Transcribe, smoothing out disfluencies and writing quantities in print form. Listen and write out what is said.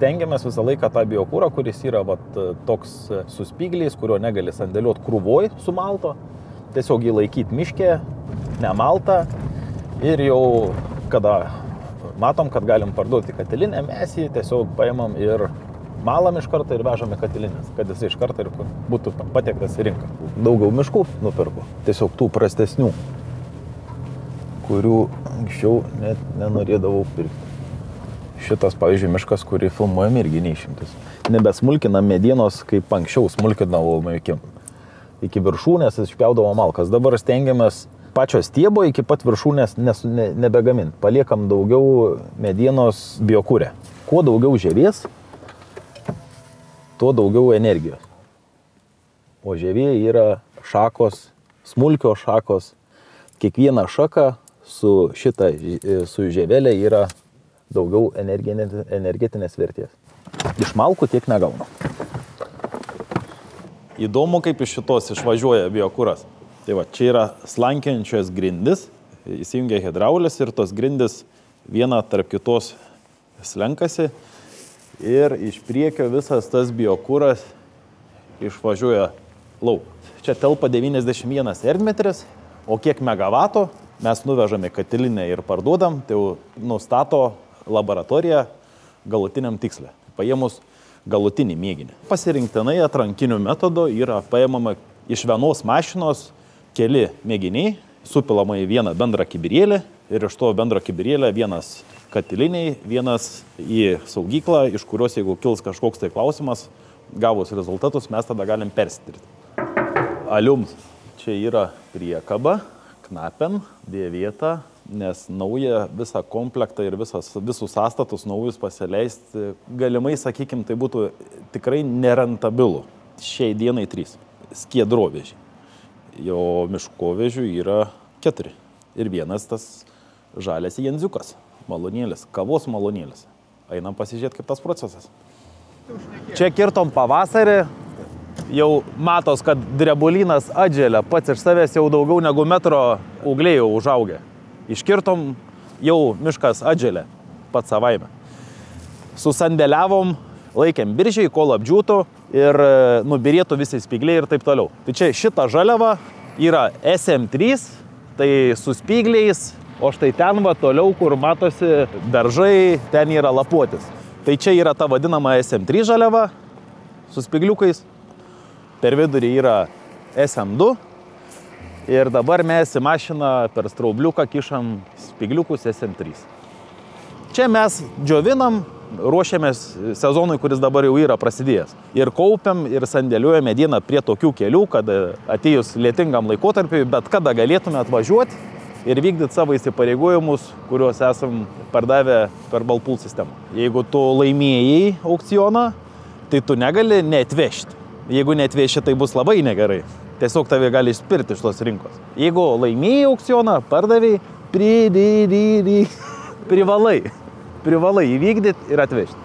stengiamės visą laiką tą biokūrą, kuris yra toks su spygliais, kurio negali sandėliuoti krūvoj su malto, tiesiog jį laikyti miške, nemaltą ir jau kada matom, kad galim parduoti katilinę, mes jį tiesiog paimam ir malam iš karto ir vežam į katilinės, kad jis iš karto ir būtų patektas į rinką. Daugiau miškų nupirku, tiesiog tų prastesnių, kurių anksčiau net nenorėdavau pirkti. Šitas, pavyzdžiui, miškas, kurį filmuojam, irgi neišimtis. Nebesmulkinam medienos, kaip anksčiau smulkinavome iki viršūnės, išpjaudavo malkas. Dabar stengiamės pačio stiebo iki pat viršūnės nebegamint. Paliekam daugiau medienos biokūrę. Kuo daugiau žievės, tuo daugiau energijos. O žievė yra šakos, smulkios šakos. Kiekviena šaka su žievelė yra daugiau energetinės vertės. Iš malkų tiek negauna. Įdomu, kaip iš šitos išvažiuoja biokūras. Tai va, čia yra slankiojančios grindis, įsijungia hidraulis ir tos grindis viena tarp kitos slenkasi ir iš priekio visas tas biokūras išvažiuoja lauk. Čia telpa 91 erdmetris, o kiek megavato mes nuvežame katilinę ir parduodam, tai jau nustato laboratorija galutiniam tiksle, paėmus galutinį mėginį. Pasirinktinai atrankiniu metodu yra paėmama iš vienos mašinos keli mėginiai, supilama į vieną bendrą kibirėlį ir iš to bendro kibirėlio vienas katiliniai, vienas į saugyklą, iš kurios, jeigu kils kažkoks tai klausimas, gavus rezultatus, mes tada galim persitirti. Alium čia yra priekaba, knapen, dėvėta, nes naują visą komplektą ir visus sąstatus naujus pasileisti, galimai, sakykime, tai būtų tikrai nerentabilu. Šiai dienai 3 skiedrovežiai. Jo miškovežių yra 4. Ir vienas tas žalias jenziukas, malonėlis, kavos malonėlis. Einam pasižiūrėti, kaip tas procesas. Čia kirtom pavasarį, jau matos, kad drebulynas atželia, pats iš savęs jau daugiau negu metro ūgliai jau užaugę. Iškirtom, jau miškas atželia, pats savaime. Susandėliavom, laikėm biržiai, kol apdžiūtų ir nubirėtų visi spygliai ir taip toliau. Tai čia šita žaliava yra SM3, tai su spygliais, o štai ten va toliau, kur matosi beržai, ten yra lapuotis. Tai čia yra ta vadinama SM3 žaliava su spygliukais, per vidurį yra SM2 ir dabar mes į mašiną per straubliuką kišam spygliukus SM3. Čia mes džiovinam, ruošiamės sezonui, kuris dabar jau yra prasidėjęs. Ir kaupiam ir sandėliuojame medieną prie tokių kelių, kad atėjus lietingam laikotarpiui, bet kada galėtume atvažiuoti ir vykdyti savo įsipareigojimus, kuriuos esam pardavę per Balpool sistemą. Jeigu tu laimėjai aukcioną, tai tu negali neatvežti. Jeigu neatveši, tai bus labai negerai. Tiesiog tave gali išspirti iš tos rinkos. Jeigu laimėjai aukcioną, pardavėjai, privalai įvykdyti ir atvežti.